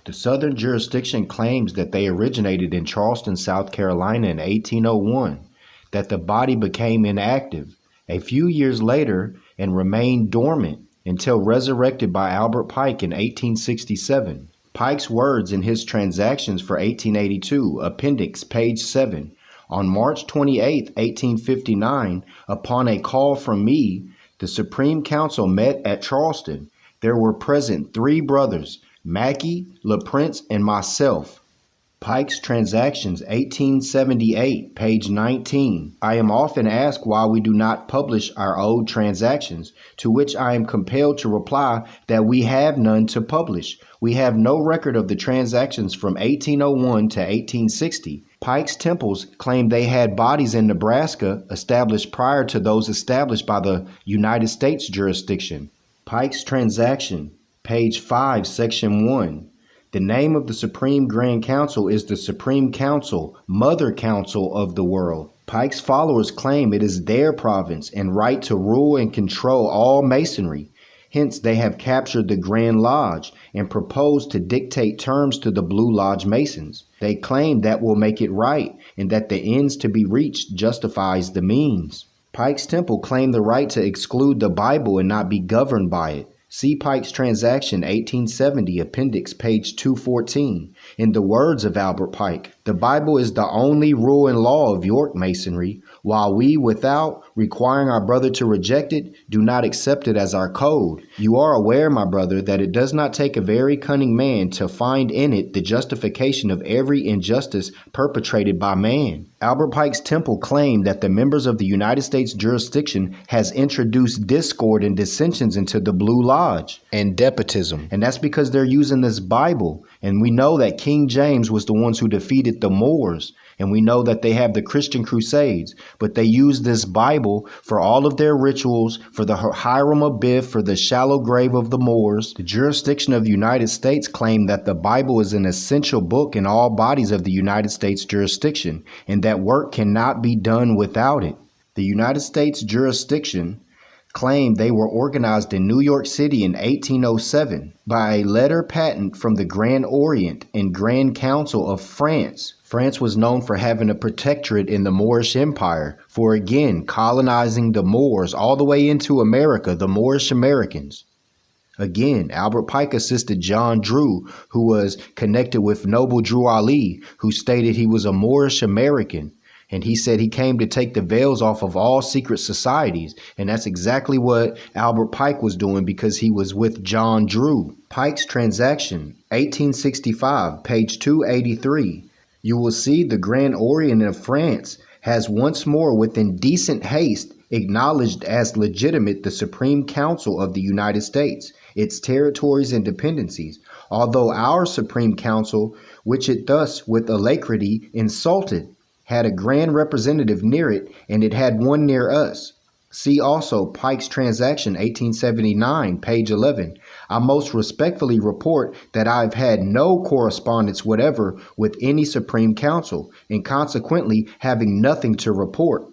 The Southern jurisdiction claims that they originated in Charleston, South Carolina in 1801, that the body became inactive a few years later and remained dormant until resurrected by Albert Pike in 1867. Pike's words in his Transactions for 1882, Appendix, page 7, on March 28, 1859, upon a call from me, the Supreme Council met at Charleston. There were present 3 brothers, Mackey, LaPrince, and myself. Pike's Transactions, 1878, page 19. I am often asked why we do not publish our old transactions, to which I am compelled to reply that we have none to publish. We have no record of the transactions from 1801 to 1860. Pike's temples claim they had bodies in Nebraska established prior to those established by the United States jurisdiction. Pike's Transaction, page 5, section 1. The name of the Supreme Grand Council is the Supreme Council, Mother Council of the world. Pike's followers claim it is their province and right to rule and control all masonry. Hence, they have captured the Grand Lodge and propose to dictate terms to the Blue Lodge Masons. They claim that will make it right and that the ends to be reached justifies the means. Pike's Temple claim the right to exclude the Bible and not be governed by it. See Pike's Transaction, 1870, Appendix, page 214. In the words of Albert Pike, the Bible is the only rule and law of York Masonry, while we, without requiring our brother to reject it, do not accept it as our code. You are aware, my brother, that it does not take a very cunning man to find in it the justification of every injustice perpetrated by man. Albert Pike's Temple claimed that the members of the United States jurisdiction has introduced discord and dissensions into the Blue Lodge and despotism. And that's because they're using this Bible. And we know that King James was the ones who defeated the Moors. And we know that they have the Christian Crusades, but they use this Bible for all of their rituals, for the Hiram Abiff, for the shallow grave of the Moors. The jurisdiction of the United States claim that the Bible is an essential book in all bodies of the United States jurisdiction, and that work cannot be done without it. The United States jurisdiction claimed they were organized in New York City in 1807 by a letter patent from the Grand Orient and Grand Council of France. France was known for having a protectorate in the Moorish Empire, for again colonizing the Moors all the way into America, the Moorish Americans. Again, Albert Pike assisted John Drew, who was connected with Noble Drew Ali, who stated he was a Moorish American. And he said he came to take the veils off of all secret societies. And that's exactly what Albert Pike was doing because he was with John Drew. Pike's Transaction, 1865, page 283. You will see the Grand Orient of France has once more with indecent haste acknowledged as legitimate the Supreme Council of the United States, its territories and dependencies, although our Supreme Council, which it thus with alacrity insulted, had a grand representative near it, and it had one near us. See also Pike's Transaction, 1879, page 11. I most respectfully report that I've had no correspondence whatever with any Supreme Council, and consequently having nothing to report.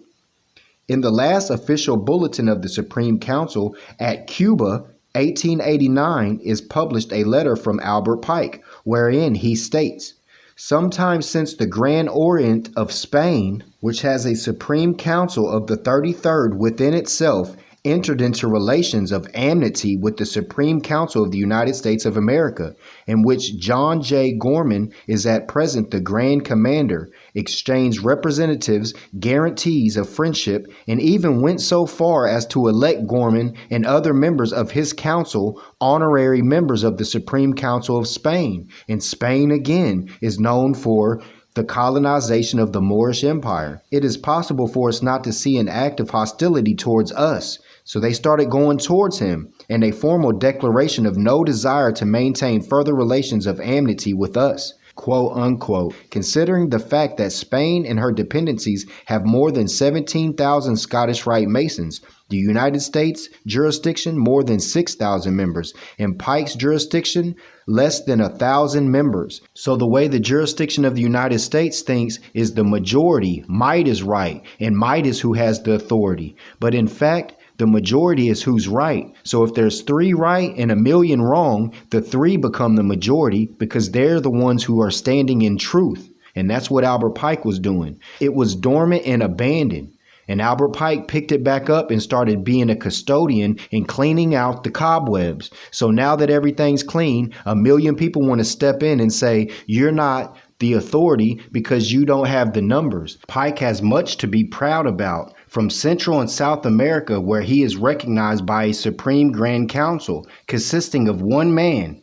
In the last official bulletin of the Supreme Council at Cuba, 1889, is published a letter from Albert Pike, wherein he states, sometime since the Grand Orient of Spain, which has a Supreme Council of the 33rd within itself, entered into relations of amity with the Supreme Council of the United States of America, in which John J. Gorman is at present the Grand Commander, exchanged representatives, guarantees of friendship, and even went so far as to elect Gorman and other members of his council honorary members of the Supreme Council of Spain. And Spain, again, is known for the colonization of the Moorish Empire. It is possible for us not to see an act of hostility towards us. So they started going towards him, and a formal declaration of no desire to maintain further relations of amity with us, quote unquote, considering the fact that Spain and her dependencies have more than 17,000 Scottish Rite Masons, the United States jurisdiction more than 6,000 members, and Pike's jurisdiction less than 1,000 members. So the way the jurisdiction of the United States thinks is the majority, might is right, and might is who has the authority. But in fact, The majority is who's right. So if there's 3 right and 1,000,000 wrong, the 3 become the majority because they're the ones who are standing in truth. And that's what Albert Pike was doing. It was dormant and abandoned. And Albert Pike picked it back up and started being a custodian and cleaning out the cobwebs. So now that everything's clean, 1,000,000 people want to step in and say, you're not the authority because you don't have the numbers. Pike has much to be proud about. From Central and South America, where he is recognized by a Supreme Grand Council consisting of 1 man.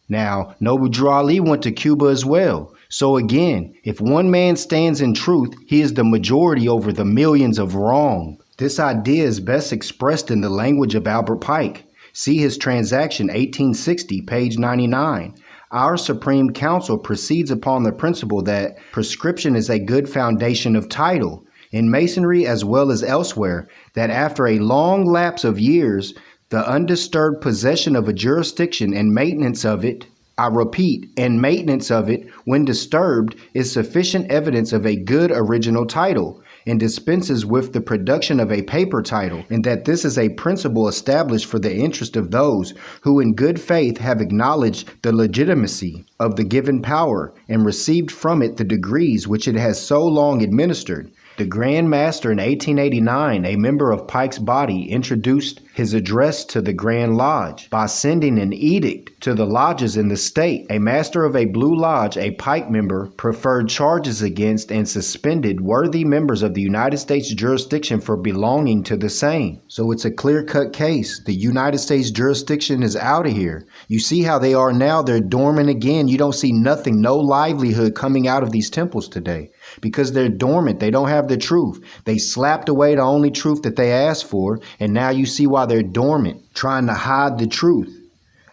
Now, Noble Drew Ali went to Cuba as well. So again, if 1 man stands in truth, he is the majority over the millions of wrong. This idea is best expressed in the language of Albert Pike. See his transaction 1860, page 99. Our Supreme Council proceeds upon the principle that prescription is a good foundation of title, in Masonry as well as elsewhere, that after a long lapse of years, the undisturbed possession of a jurisdiction and maintenance of it, I repeat, and maintenance of it, when disturbed, is sufficient evidence of a good original title, and dispenses with the production of a paper title, and that this is a principle established for the interest of those who in good faith have acknowledged the legitimacy of the given power, and received from it the degrees which it has so long administered. The Grand Master in 1889, a member of Pike's body, introduced his address to the Grand Lodge by sending an edict to the lodges in the state. A master of a Blue Lodge, a Pike member, preferred charges against and suspended worthy members of the United States jurisdiction for belonging to the same. So it's a clear-cut case. The United States jurisdiction is out of here. You see how they are now. They're dormant again. You don't see nothing, no livelihood coming out of these temples today. Because they're dormant. They don't have the truth. They slapped away the only truth that they asked for, and now you see why they're dormant, trying to hide the truth.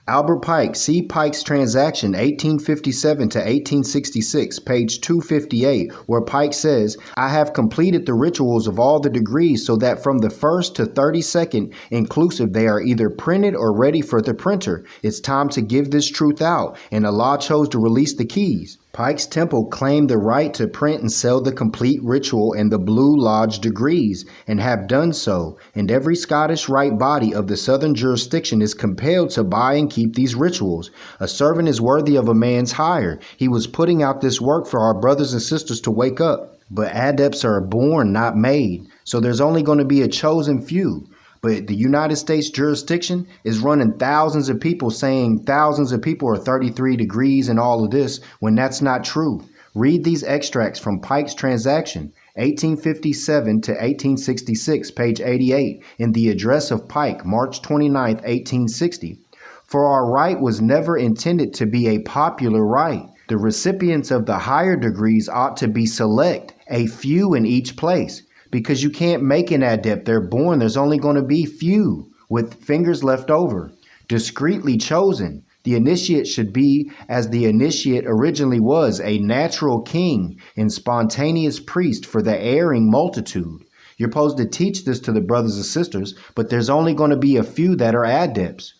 Albert Pike, see Pike's transaction 1857 to 1866, page 258, where Pike says, I have completed the rituals of all the degrees so that from the 1st to 32nd inclusive they are either printed or ready for the printer. It's time to give this truth out, and Allah chose to release the keys. Pike's Temple claimed the right to print and sell the complete ritual and the Blue Lodge degrees, and have done so, and every Scottish Rite body of the southern jurisdiction is compelled to buy and keep these rituals. A servant is worthy of a man's hire. He was putting out this work for our brothers and sisters to wake up. But adepts are born, not made, so there's only going to be a chosen few. But the United States jurisdiction is running thousands of people saying thousands of people are 33 degrees and all of this, when that's not true. Read these extracts from Pike's transaction, 1857 to 1866, page 88, in the address of Pike, March 29, 1860. For our right was never intended to be a popular right. The recipients of the higher degrees ought to be select, a few in each place. Because you can't make an adept. They're born. There's only going to be few with fingers left over. Discreetly chosen. The initiate should be as the initiate originally was, a natural king and spontaneous priest for the erring multitude. You're supposed to teach this to the brothers and sisters, but there's only going to be a few that are adepts.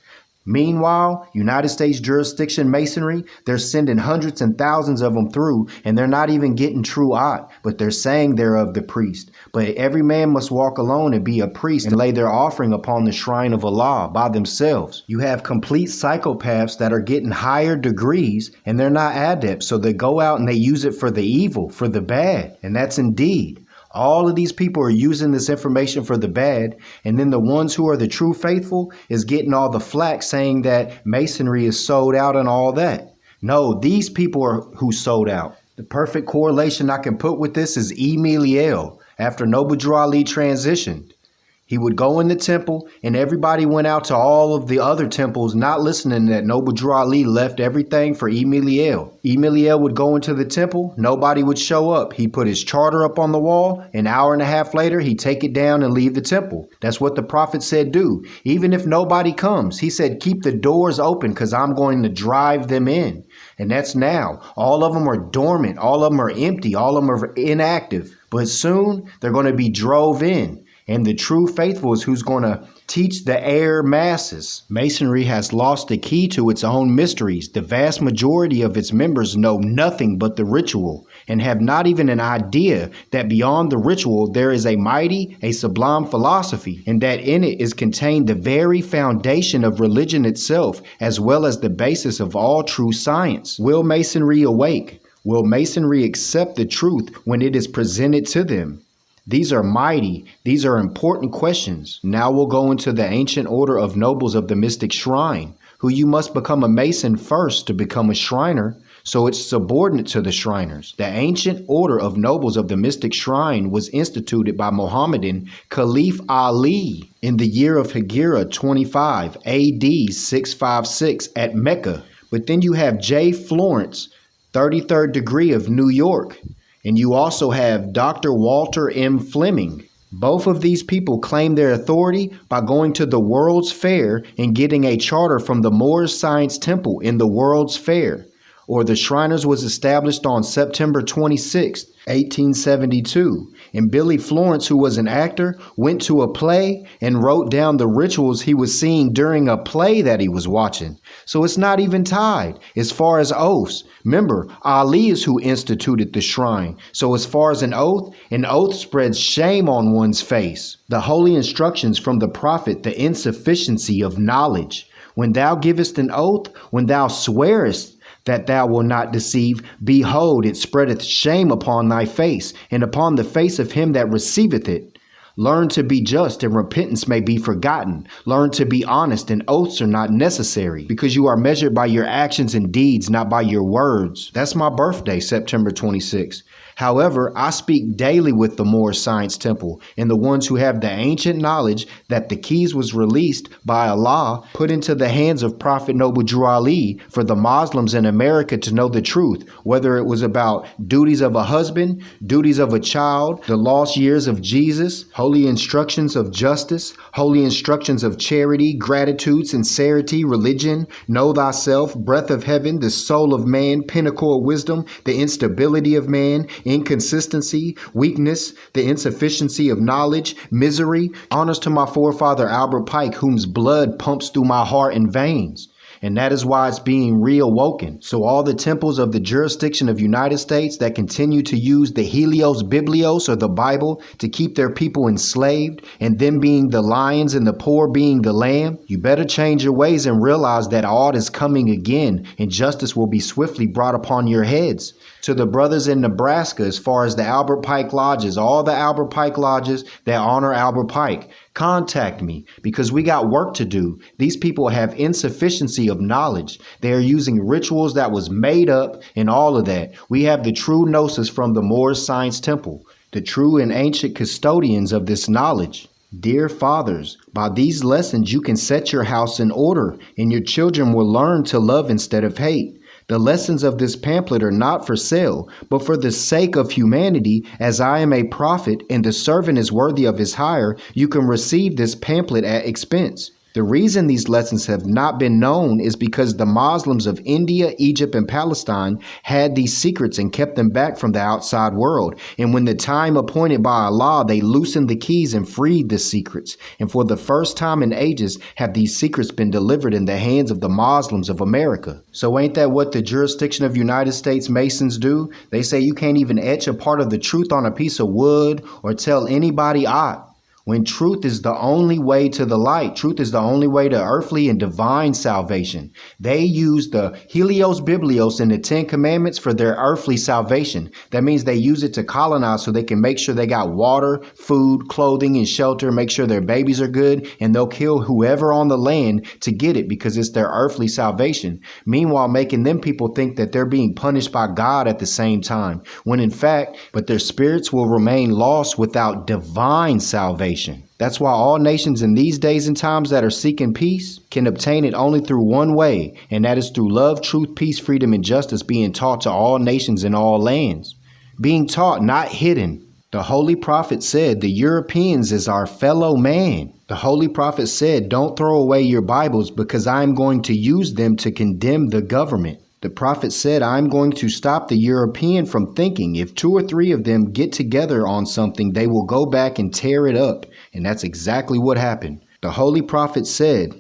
Meanwhile, United States jurisdiction masonry, they're sending hundreds and thousands of them through, and they're not even getting true ot, but they're saying they're of the priest. But every man must walk alone and be a priest and lay their offering upon the shrine of Allah by themselves. You have complete psychopaths that are getting higher degrees, and they're not adepts, so they go out and they use it for the evil, for the bad, and that's indeed. All of these people are using this information for the bad, and then the ones who are the true faithful is getting all the flack saying that masonry is sold out and all that. No, these people are who sold out. The perfect correlation I can put with this is Emiliel after Noble Drew Ali transitioned. He would go in the temple, and everybody went out to all of the other temples, not listening that Noble Drew Ali left everything for Emiliel. Emiliel would go into the temple, nobody would show up. He'd put his charter up on the wall. An hour and a half later, he'd take it down and leave the temple. That's what the prophet said do. Even if nobody comes, he said, keep the doors open because I'm going to drive them in. And that's now. All of them are dormant. All of them are empty. All of them are inactive. But soon, they're going to be drove in. And the true faithful is who's going to teach the air masses. Masonry has lost the key to its own mysteries. The vast majority of its members know nothing but the ritual and have not even an idea that beyond the ritual there is a mighty, a sublime philosophy, and that in it is contained the very foundation of religion itself, as well as the basis of all true science. Will Masonry awake? Will Masonry accept the truth when it is presented to them? These are mighty, these are important questions. Now we'll go into the ancient order of nobles of the mystic shrine, who you must become a Mason first to become a Shriner, so it's subordinate to the Shriners. The ancient order of nobles of the mystic shrine was instituted by Mohammedan Caliph Ali in the year of Hijra 25 AD 656 at Mecca. But then you have J. Florence, 33rd degree of New York. And you also have Dr. Walter M. Fleming. Both of these people claim their authority by going to the World's Fair and getting a charter from the Moorish Science Temple in the World's Fair. Or the Shriners was established on September 26, 1872. And Billy Florence, who was an actor, went to a play and wrote down the rituals he was seeing during a play that he was watching. So it's not even tied. As far as oaths, remember, Ali is who instituted the shrine. So as far as an oath spreads shame on one's face. The holy instructions from the prophet, the insufficiency of knowledge. When thou givest an oath, when thou swearest that thou wilt not deceive, behold, it spreadeth shame upon thy face, and upon the face of him that receiveth it. Learn to be just, and repentance may be forgotten. Learn to be honest, and oaths are not necessary, because you are measured by your actions and deeds, not by your words. That's my birthday, September 26th. However, I speak daily with the Moorish Science Temple and the ones who have the ancient knowledge that the keys was released by Allah, put into the hands of Prophet Noble Drew Ali for the Muslims in America to know the truth, whether it was about duties of a husband, duties of a child, the lost years of Jesus, holy instructions of justice, holy instructions of charity, gratitude, sincerity, religion, know thyself, breath of heaven, the soul of man, pinnacle of wisdom, the instability of man, inconsistency, weakness, the insufficiency of knowledge, misery. Honors to my forefather Albert Pike, whose blood pumps through my heart and veins. And that is why it's being reawoken. So all the temples of the jurisdiction of United States that continue to use the Helios Biblios or the Bible to keep their people enslaved, and them being the lions and the poor being the lamb, you better change your ways and realize that all is coming again, and justice will be swiftly brought upon your heads. To the brothers in Nebraska, as far as the Albert Pike Lodges, all the Albert Pike Lodges that honor Albert Pike, contact me, because we got work to do. These people have insufficiency of knowledge. They are using rituals that was made up and all of that. We have the true gnosis from the Moorish Science Temple, the true and ancient custodians of this knowledge. Dear fathers, by these lessons you can set your house in order, and your children will learn to love instead of hate. The lessons of this pamphlet are not for sale, but for the sake of humanity. As I am a prophet and the servant is worthy of his hire, you can receive this pamphlet at expense. The reason these lessons have not been known is because the Muslims of India, Egypt, and Palestine had these secrets and kept them back from the outside world. And when the time appointed by Allah, they loosened the keys and freed the secrets. And for the first time in ages have these secrets been delivered in the hands of the Muslims of America. So ain't that what the jurisdiction of United States Masons do? They say you can't even etch a part of the truth on a piece of wood or tell anybody aught. When truth is the only way to the light, truth is the only way to earthly and divine salvation. They use the Helios Biblios and the Ten Commandments for their earthly salvation. That means they use it to colonize so they can make sure they got water, food, clothing, and shelter, make sure their babies are good, and they'll kill whoever on the land to get it because it's their earthly salvation. Meanwhile, making them people think that they're being punished by God at the same time, when in fact, but their spirits will remain lost without divine salvation. That's why all nations in these days and times that are seeking peace can obtain it only through one way, and that is through love, truth, peace, freedom, and justice being taught to all nations in all lands. Being taught, not hidden. The Holy Prophet said, the Europeans is our fellow man. The Holy Prophet said, don't throw away your Bibles because I am going to use them to condemn the government. The prophet said, I'm going to stop the European from thinking if 2 or 3 of them get together on something, they will go back and tear it up. And that's exactly what happened. The holy prophet said,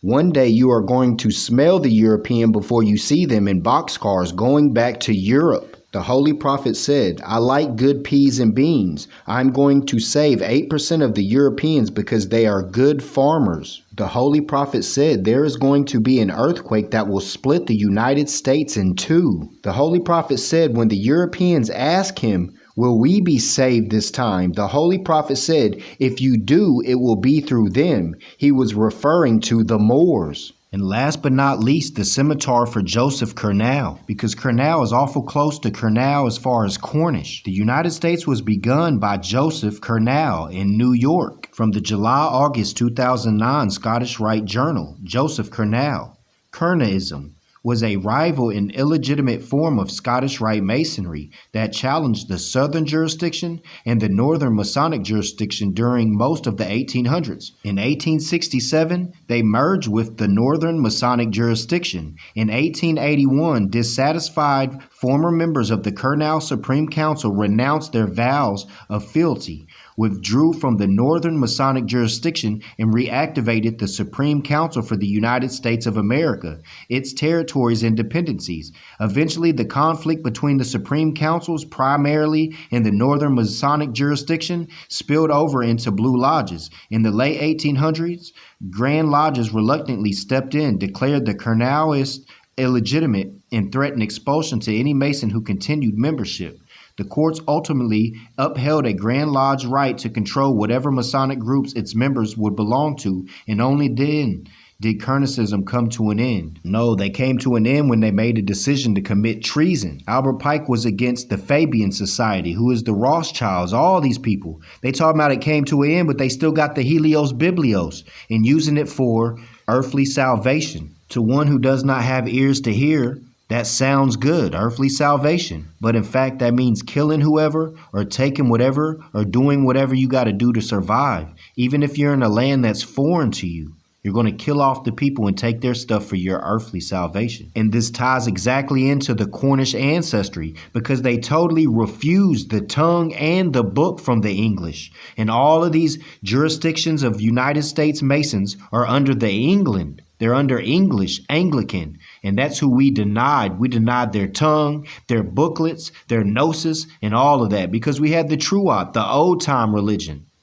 one day you are going to smell the European before you see them in boxcars going back to Europe. The holy prophet said, I like good peas and beans. I'm going to save 8% of the Europeans because they are good farmers. The holy prophet said there is going to be an earthquake that will split the United States in 2. The holy prophet said when the Europeans ask him, will we be saved this time? The holy prophet said, if you do, it will be through them. He was referring to the Moors. And last but not least, the scimitar for Joseph Kernell, because Kernell is awful close to Kernell as far as Cornish. The United States was begun by Joseph Kernell in New York. From the July-August 2009 Scottish Rite Journal, Joseph Kernell. Kernism was a rival and illegitimate form of Scottish Rite Masonry that challenged the Southern jurisdiction and the Northern Masonic jurisdiction during most of the 1800s. In 1867, they merged with the Northern Masonic jurisdiction. In 1881, dissatisfied former members of the Kernell Supreme Council renounced their vows of fealty, withdrew from the Northern Masonic jurisdiction, and reactivated the Supreme Council for the United States of America, its territories and dependencies. Eventually, the conflict between the Supreme Councils, primarily in the Northern Masonic jurisdiction, spilled over into Blue Lodges. In the late 1800s, Grand Lodges reluctantly stepped in, declared the Kernellists illegitimate, and threatened expulsion to any Mason who continued membership. The courts ultimately upheld a Grand Lodge right to control whatever Masonic groups its members would belong to, and only then did Kernism come to an end. No, they came to an end when they made a decision to commit treason. Albert Pike was against the Fabian Society, who is the Rothschilds, all these people. They talk about it came to an end, but they still got the Helios Biblios and using it for earthly salvation. To one who does not have ears to hear, that sounds good, earthly salvation. But in fact, that means killing whoever or taking whatever or doing whatever you got to do to survive. Even if you're in a land that's foreign to you, you're going to kill off the people and take their stuff for your earthly salvation. And this ties exactly into the Cornish ancestry because they totally refused the tongue and the book from the English. And all of these jurisdictions of United States Masons are under the England. They're under English, Anglican, and that's who we denied. We denied their tongue, their booklets, their gnosis, and all of that because we had the Truot, the old-time religion.